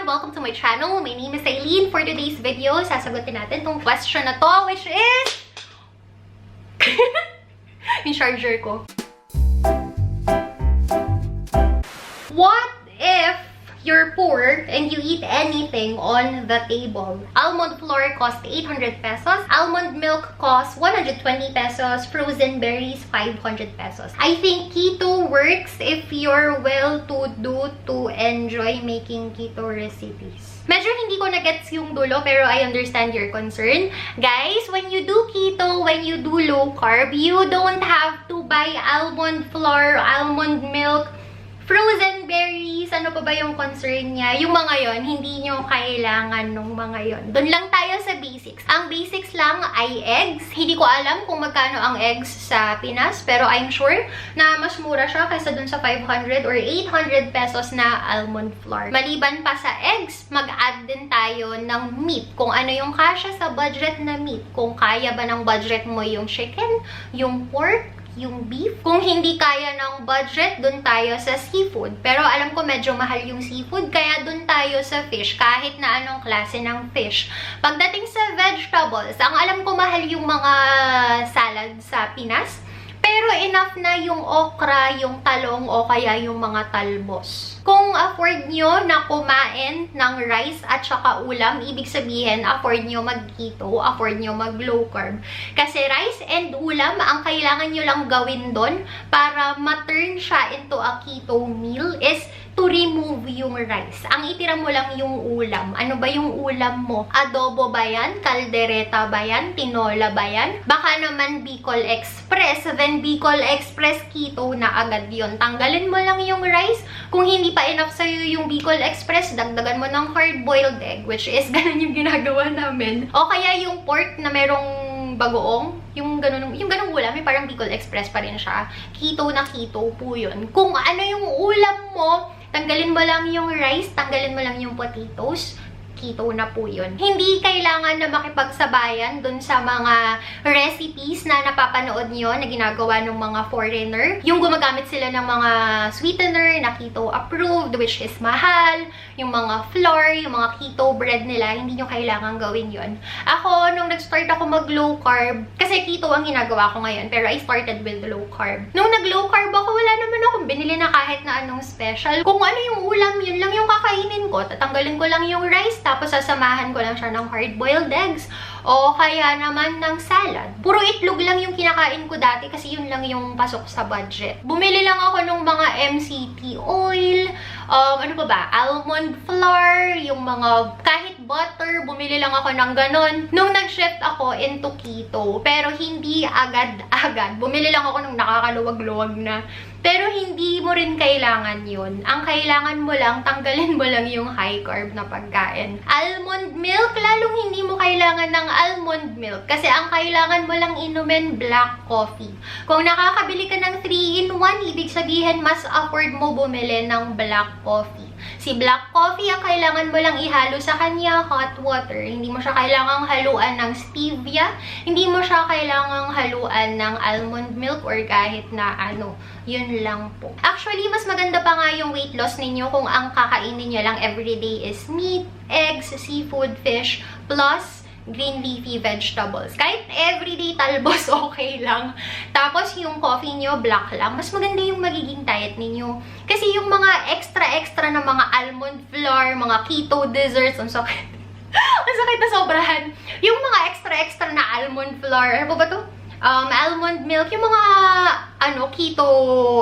welcome to my channel. My name is Aileen. For today's video, sasagutin natin tong question na to, which is... yung charger ko. What if you're poor and you eat anything on the table? Almond flour costs 800 pesos. Almond milk costs 120 pesos. Frozen berries, 500 pesos. I think keto works if you're well-to-do to enjoy making keto recipes. Medyo hindi ko na-gets yung dulo, pero I understand your concern. Guys, when you do keto, when you do low carb, you don't have to buy almond flour, almond milk, frozen berries, ano pa ba yung concern niya? Yung mga yon, hindi nyo kailangan nung mga yon. Doon lang tayo sa basics. Ang basics lang ay eggs. Hindi ko alam kung magkano ang eggs sa Pinas, pero I'm sure na mas mura siya kaysa dun sa 500 or 800 pesos na almond flour. Maliban pa sa eggs, mag-add din tayo ng meat. Kung ano yung kasya sa budget na meat. Kung kaya ba ng budget mo yung chicken, yung pork, yung beef. Kung hindi kaya ng budget, dun tayo sa seafood. Pero alam ko medyo mahal yung seafood, kaya dun tayo sa fish, kahit na anong klase ng fish. Pagdating sa vegetables, ang alam ko mahal yung mga salad sa Pinas, pero enough na yung okra, yung talong, o kaya yung mga talbos. Kung afford nyo na kumain ng rice at saka ulam, ibig sabihin, afford nyo mag-keto, afford nyo mag-low carb. Kasi rice and ulam, ang kailangan nyo lang gawin doon para ma-turn siya into a keto meal is to remove yung rice. Ang itira mo lang yung ulam. Ano ba yung ulam mo? Adobo ba yan? Caldereta ba yan? Tinola ba yan? Baka naman Bicol Express. Then Bicol Express keto na agad yun. Tanggalin mo lang yung rice. Kung hindi pa enough sa'yo yung Bicol Express, dagdagan mo ng hard-boiled egg, which is ganun yung ginagawa namin. O kaya yung pork na merong bagoong, yung ganung ulam, parang Bicol Express pa rin siya. Keto na keto po yun. Kung ano yung ulam mo, tanggalin mo lang yung rice, tanggalin mo lang yung potatoes, keto na po yun. Hindi kailangan na makipagsabayan dun sa mga recipes na napapanood nyo na ginagawa ng mga foreigner. Yung gumagamit sila ng mga sweetener na keto approved, which is mahal. Yung mga flour, yung mga keto bread nila, hindi nyo kailangan gawin yun. Ako, nung nag-start ako mag-low carb, kasi keto ang ginagawa ko ngayon, pero I started with low carb. Nung nag-low carb ako, wala naman akong binili na kahit na anong special. Kung ano yung ulam, yun lang yung kakainin ko. Tatanggalin ko lang yung rice, tapos sasamahan ko lang siya ng hard-boiled eggs o kaya naman ng salad. Puro itlog lang yung kinakain ko dati kasi yun lang yung pasok sa budget. Bumili lang ako ng mga MCT oil, ano pa ba? Almond flour, yung mga kahit butter, bumili lang ako ng ganon. Nung nag-shift ako into keto, pero hindi agad-agad. Bumili lang ako nung nakakaluwag-luwag na. Pero hindi mo rin kailangan yun. Ang kailangan mo lang, tanggalin mo lang yung high carb na pagkain. Almond milk, lalong hindi mo kailangan ng almond milk. Kasi ang kailangan mo lang inumin, black coffee. Kung nakakabili ka ng 3-in-1, ibig sabihin mas afford mo bumili ng black coffee. Si black coffee, ang kailangan mo lang ihalo sa kanya, hot water. Hindi mo siya kailangang haluan ng stevia. Hindi mo siya kailangang haluan ng almond milk or kahit na ano. Yun lang po. Actually, mas maganda pa nga yung weight loss ninyo kung ang kakainin nyo lang everyday is meat, eggs, seafood, fish, plus green leafy vegetables. Kahit everyday talbos, okay lang. Tapos yung coffee nyo, black lang. Mas maganda yung magiging diet ninyo. Kasi yung mga extra na mga almond flour, mga keto desserts, ang sakit. Ang sakit na sobrahan. Yung mga extra na almond flour, ano ba to? Almond milk, yung mga keto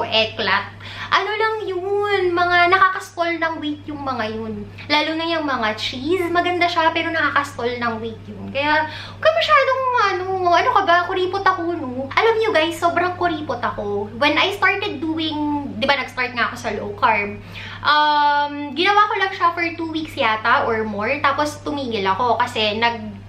eklat. Ano lang yun, mga nakakastall ng weight yung mga yun. Lalo na yung mga cheese, maganda siya pero nakakastall ng weight yun. Kaya, huwag ka masyadong ano ka ba, kuripot ako, no? Alam niyo guys, sobrang kuripot ako. When I started doing, di ba nag-start nga ako sa low carb, ginawa ko lang siya for 2 weeks yata or more, tapos tumigil ako kasi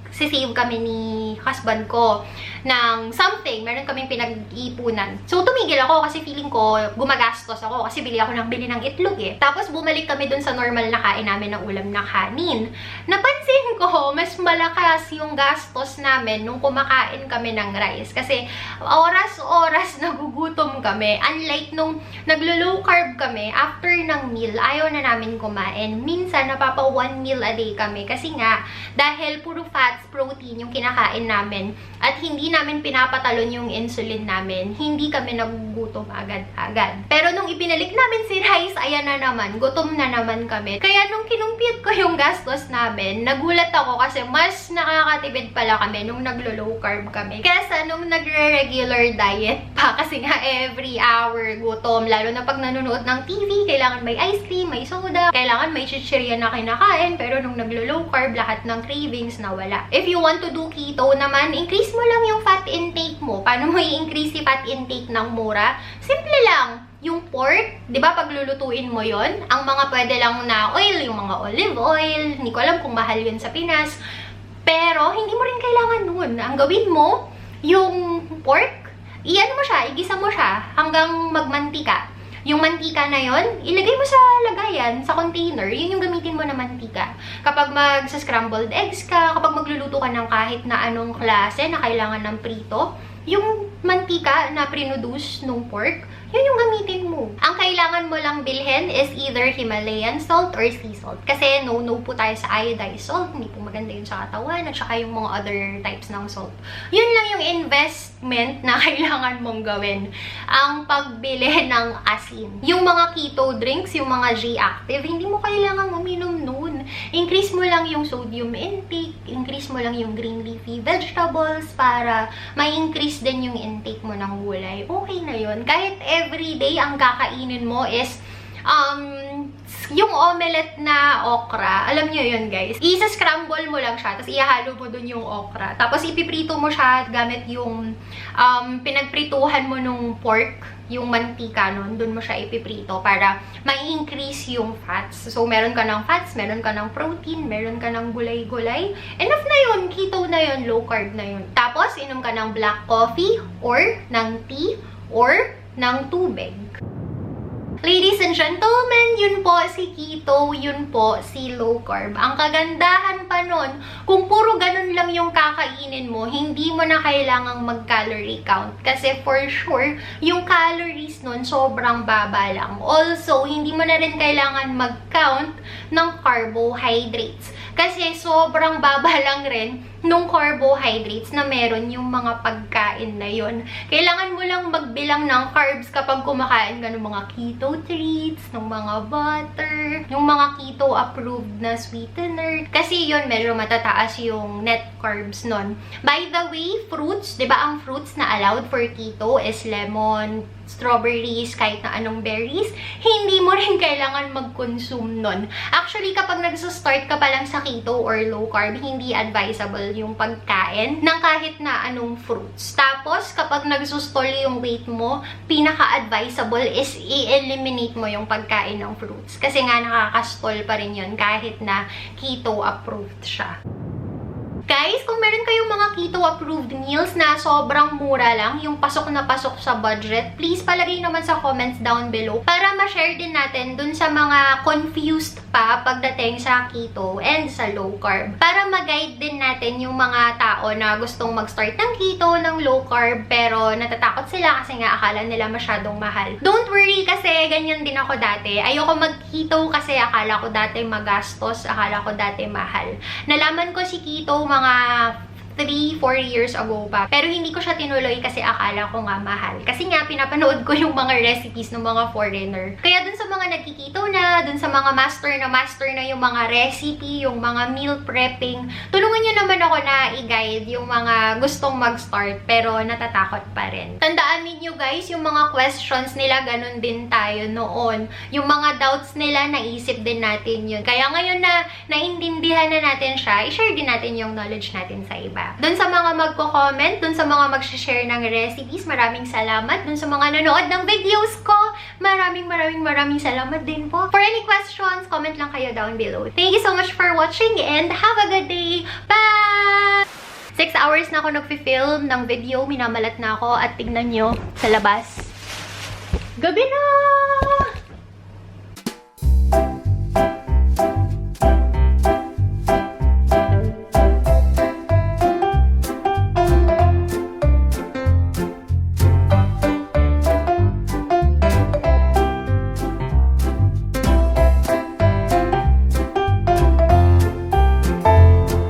nagsisave kami ni husband ko ng something. Meron kaming pinag-iipunan. So, tumigil ako kasi feeling ko gumagastos ako kasi bili ng itlog eh. Tapos, bumalik kami dun sa normal na kain namin ng ulam na kanin. Napansin ko, mas malakas yung gastos namin nung kumakain kami ng rice. Kasi, oras-oras nagugutom kami. Unlike nung naglo-low carb kami, after ng meal, ayaw na namin kumain. Minsan, napapa 1 meal a day kami. Kasi nga, dahil puro fats, protein yung kinakain namin, at hindi namin pinapatalon yung insulin namin, hindi kami nagugutom agad-agad. Pero nung ibinalik namin si rice, ayan na naman, gutom na naman kami. Kaya nung kinumpit ko yung gastos namin, nagulat ako kasi mas nakakatipid pala kami nung naglo-low carb kami. Kesa nung nagre-regular diet pa, kasi nga every hour gutom, lalo na pag nanonood ng TV, kailangan may ice cream, may soda, kailangan may chichirya na kinakain, pero nung naglo-low carb, lahat ng cravings nawala. If you want to do keto naman, increase mo lang yung fat intake mo. Paano mo i-increase si fat intake ng mura? Simple lang. Yung pork, di ba paglulutuin mo yon, ang mga pwede lang na oil, yung mga olive oil, hindi ko alam kung mahal yun sa Pinas, pero hindi mo rin kailangan nun. Ang gawin mo, yung pork, iyan mo siya, igisa mo siya hanggang magmantika. Yung mantika na yon, ilagay mo sa lagayan, sa container, yun yung gamitin mo na mantika. Kapag mag-scrambled eggs ka, kapag magluluto ka ng kahit na anong klase na kailangan ng prito, yung mantika na produce nung pork, yun yung gamitin mo. Ang kailangan mo lang bilhin is either Himalayan salt or sea salt. Kasi no po tayo sa iodized salt. Hindi po maganda yun sa katawan. At saka yung mga other types ng salt. Yun lang yung investment na kailangan mong gawin. Ang pagbili ng asin. Yung mga keto drinks, yung mga G-active, hindi mo kailangan uminom nun. Increase mo lang yung sodium intake. Increase mo lang yung green leafy vegetables para ma-increase din yung intake mo ng gulay. Okay na yun. Kahit everyday ang kakainin mo is yung omelette na okra. Alam nyo yun, guys. Isa-scramble mo lang siya, tapos ihalo mo dun yung okra. Tapos ipiprito mo siya gamit yung pinagprituhan mo nung pork, yung mantika nun. Dun mo siya ipiprito para ma-increase yung fats. So, meron ka ng fats, meron ka ng protein, meron ka ng gulay-gulay. Enough na yun. Keto na yun. Low carb na yun. Tapos, inom ka ng black coffee or ng tea or ng tubig. Ladies and gentlemen, yun po si keto, yun po si low carb. Ang kagandahan pa nun, kung puro ganun lang yung kakainin mo, hindi mo na kailangang mag-calorie count. Kasi for sure, yung calories nun sobrang baba lang. Also, hindi mo na rin kailangan mag-count ng carbohydrates. Kasi sobrang baba lang rin nung carbohydrates na meron yung mga pagkain na yun. Kailangan mo lang magbilang ng carbs kapag kumakain ka ng mga keto treats, ng mga butter, yung mga keto-approved na sweetener. Kasi yun, medyo matataas yung net carbs nun. By the way, fruits, di ba ang fruits na allowed for keto is lemon, strawberries, kahit na anong berries, hindi mo rin kailangan mag-consume nun. Actually, kapag nagsa-start ka pa lang sa keto or low carb, hindi advisable yung pagkain ng kahit na anong fruits. Tapos, kapag nagsusstall yung weight mo, pinaka-advisable is i-eliminate mo yung pagkain ng fruits. Kasi nga nakaka-stall pa rin yun kahit na keto-approved siya. Guys, kung meron kayong mga keto-approved meals na sobrang mura lang, yung pasok na pasok sa budget, please palagay naman sa comments down below para ma-share din natin dun sa mga confused pa pagdating sa keto and sa low carb. Para ma-guide din natin yung mga tao na gustong mag-start ng keto, ng low carb, pero natatakot sila kasi nga akala nila masyadong mahal. Don't worry kasi ganyan din ako dati. Ayoko mag-keto kasi akala ko dati magastos, akala ko dati mahal. Nalaman ko si keto mga 3-4 years ago pa. Pero hindi ko siya tinuloy kasi akala ko nga mahal. Kasi nga, pinapanood ko yung mga recipes ng mga foreigner. Kaya dun sa mga nagkikito na, dun sa mga master na yung mga recipe, yung mga meal prepping, tulungan nyo naman ako na i-guide yung mga gustong mag-start pero natatakot pa rin. Tandaan ninyo guys, yung mga questions nila, ganun din tayo noon. Yung mga doubts nila, naisip din natin yun. Kaya ngayon na naintindihan na natin siya, i-share din natin yung knowledge natin sa iba. Dun sa mga magko-comment, dun sa mga mag-share ng recipes, maraming salamat. Dun sa mga nanood ng videos ko, maraming salamat din po. For any questions, comment lang kayo down below. Thank you so much for watching and have a good day. Bye! 6 hours na ako nagfi-film ng video. Minamalat na ako at tignan nyo sa labas. Gabi na!